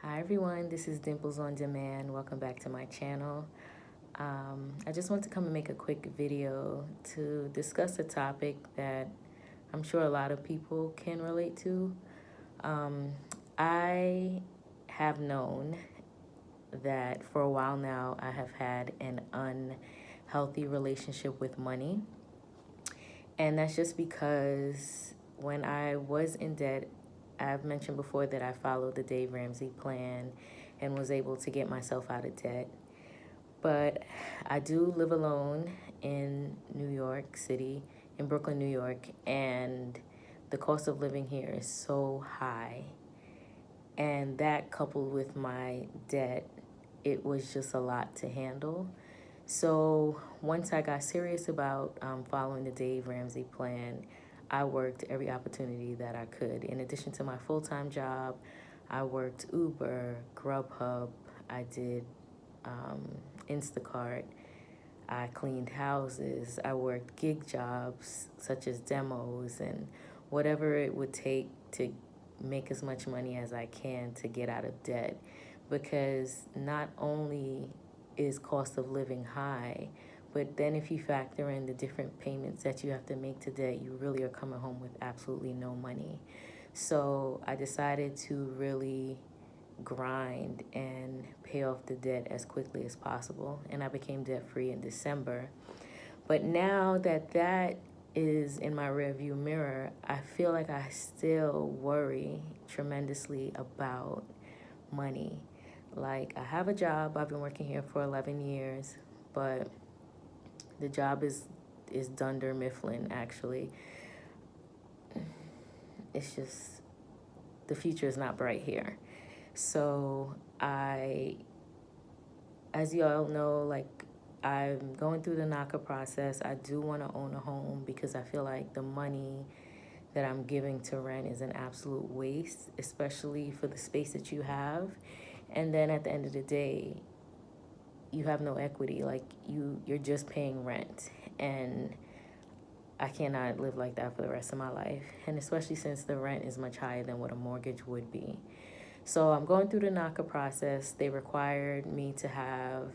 Hi everyone, this is Dimples on Demand. Welcome back to my channel. I just want to come and make a quick video to discuss a topic that I'm sure a lot of people can relate to. Um, I have known that for a while now I have had an unhealthy relationship with money. And that's just because when I was in debt, I've mentioned before that I followed the Dave Ramsey plan and was able to get myself out of debt. But I do live alone in New York City, in Brooklyn, New York, and the cost of living here is so high. And that coupled with my debt, it was just a lot to handle. So once I got serious about following the Dave Ramsey plan, I worked every opportunity that I could. In addition to my full-time job, I worked Uber, Grubhub, I did um, Instacart, I cleaned houses, I worked gig jobs such as demos and whatever it would take to make as much money as I can to get out of debt. Because not only is cost of living high, but then if you factor in the different payments that you have to make to debt, you really are coming home with absolutely no money. So I decided to really grind and pay off the debt as quickly as possible. And I became debt free in December. But now that that is in my rearview mirror, I feel like I still worry tremendously about money. Like, I have a job, I've been working here for 11 years, but the job is Dunder Mifflin, actually. It's just, the future is not bright here. So as you all know, like, I'm going through the NACA process. I do want to own a home because I feel like the money that I'm giving to rent is an absolute waste, especially for the space that you have. And then at the end of the day, you have no equity. Like, you're just paying rent, and I cannot live like that for the rest of my life. And especially since the rent is much higher than what a mortgage would be. So I'm going through the NACA process. They required me to have,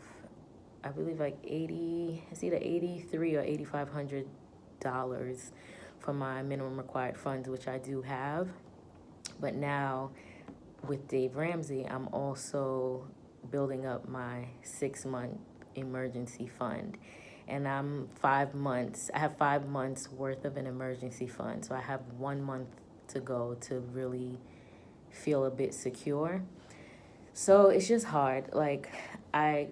I believe, like 80, it's either 83 or $8,500 for my minimum required funds, which I do have. But now with Dave Ramsey, I'm also building up my 6-month emergency fund. And I have 5 months worth of an emergency fund. So I have 1 month to go to really feel a bit secure. So it's just hard. Like, I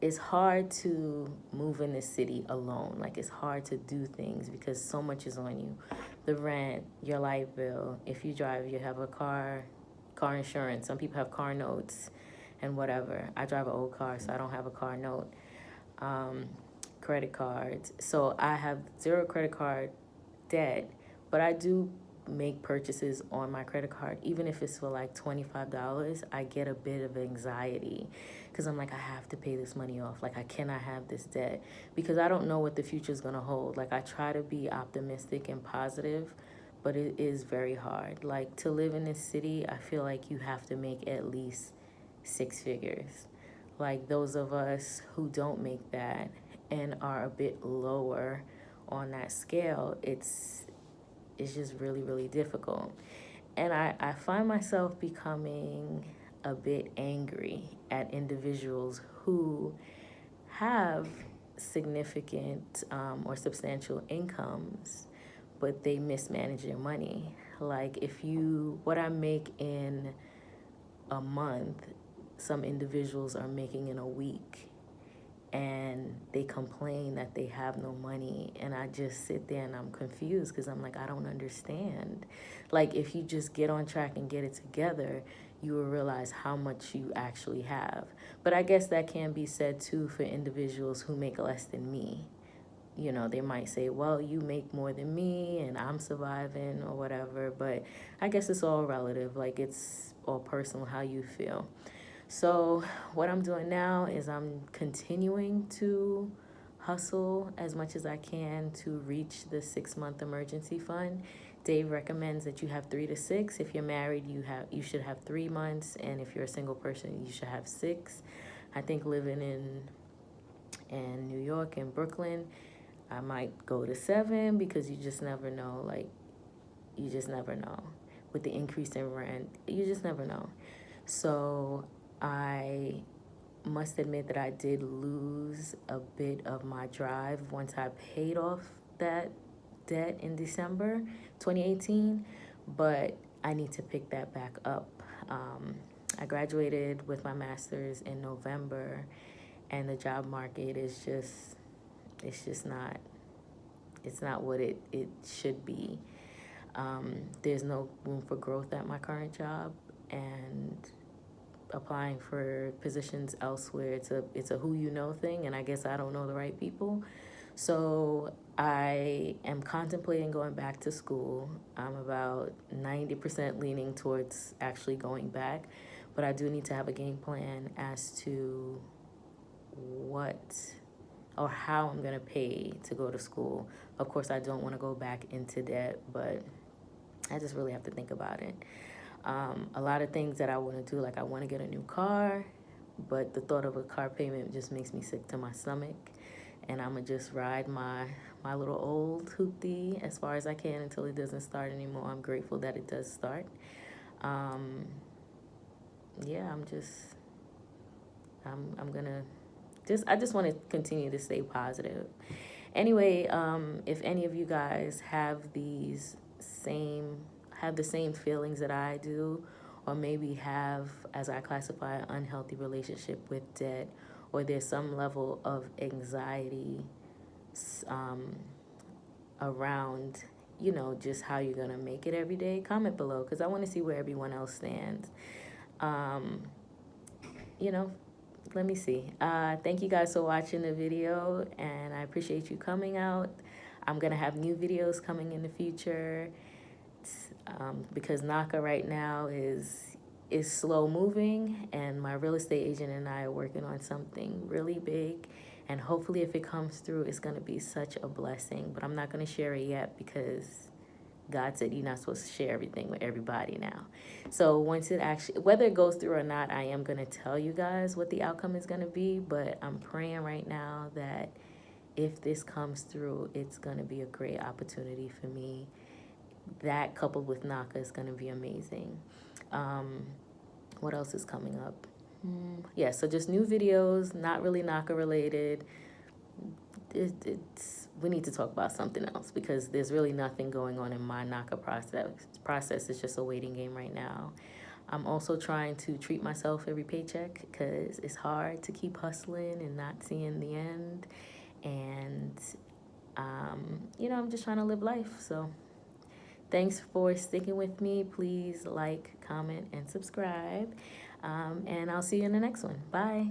it's hard to move in the city alone. Like, it's hard to do things because so much is on you. The rent, your light bill. If you drive, you have a car insurance. Some people have car notes and whatever. I drive an old car, so I don't have a car note. Um, Credit cards. So I have zero credit card debt, but I do make purchases on my credit card. Even if it's for like $25, I get a bit of anxiety because I'm like, I have to pay this money off. Like, I cannot have this debt because I don't know what the future is going to hold. Like, I try to be optimistic and positive, but it is very hard. Like, to live in this city, I feel like you have to make at least 6 figures. Like, those of us who don't make that and are a bit lower on that scale, it's just really, really difficult. And I find myself becoming a bit angry at individuals who have significant or substantial incomes, but they mismanage their money. Like, what I make in a month, some individuals are making in a week, and they complain that they have no money, and I just sit there and I'm confused because I'm like, I don't understand. Like, if you just get on track and get it together, you will realize how much you actually have. But I guess that can be said too for individuals who make less than me. You know, they might say, well, you make more than me and I'm surviving or whatever, but I guess it's all relative. Like, it's all personal how you feel. So what I'm doing now is I'm continuing to hustle as much as I can to reach the 6-month emergency fund. Dave recommends that you have 3 to 6. If you're married, you should have 3 months, and if you're a single person, you should have 6. I think living in New York and Brooklyn, I might go to 7 because you just never know. Like, you just never know. With the increase in rent, you just never know. So I must admit that I did lose a bit of my drive once I paid off that debt in December 2018, but I need to pick that back up. I graduated with my master's in November, and the job market is just, it's not what it should be. There's no room for growth at my current job, and applying for positions elsewhere, it's a who you know thing, and I guess I don't know the right people. So I am contemplating going back to school. I'm about 90% leaning towards actually going back, but I do need to have a game plan as to what or how I'm going to pay to go to school. Of course, I don't want to go back into debt, but I just really have to think about it. A lot of things that I want to do, like I want to get a new car, but the thought of a car payment just makes me sick to my stomach. And I'm going to just ride my little old hoopty as far as I can until it doesn't start anymore. I'm grateful that it does start. Yeah, I'm going to I just want to continue to stay positive. Anyway, if any of you guys have the same feelings that I do, or maybe have, as I classify, an unhealthy relationship with debt, or there's some level of anxiety around, just how you're going to make it every day, comment below, because I want to see where everyone else stands. Let me see. Thank you guys for watching the video, and I appreciate you coming out. I'm going to have new videos coming in the future, because NACA right now is slow moving, and my real estate agent and I are working on something really big, and hopefully if it comes through, it's going to be such a blessing, but I'm not going to share it yet because God said you're not supposed to share everything with everybody now. So once it actually, whether it goes through or not, I am going to tell you guys what the outcome is going to be, but I'm praying right now that if this comes through, it's going to be a great opportunity for me. That coupled with NACA is going to be amazing. What else is coming up? Yeah, so just new videos, not really NACA related. We need to talk about something else because there's really nothing going on in my NACA process is just a waiting game right now. I'm also trying to treat myself every paycheck because it's hard to keep hustling and not seeing the end. And, I'm just trying to live life. So thanks for sticking with me. Please like, comment, and subscribe. And I'll see you in the next one. Bye.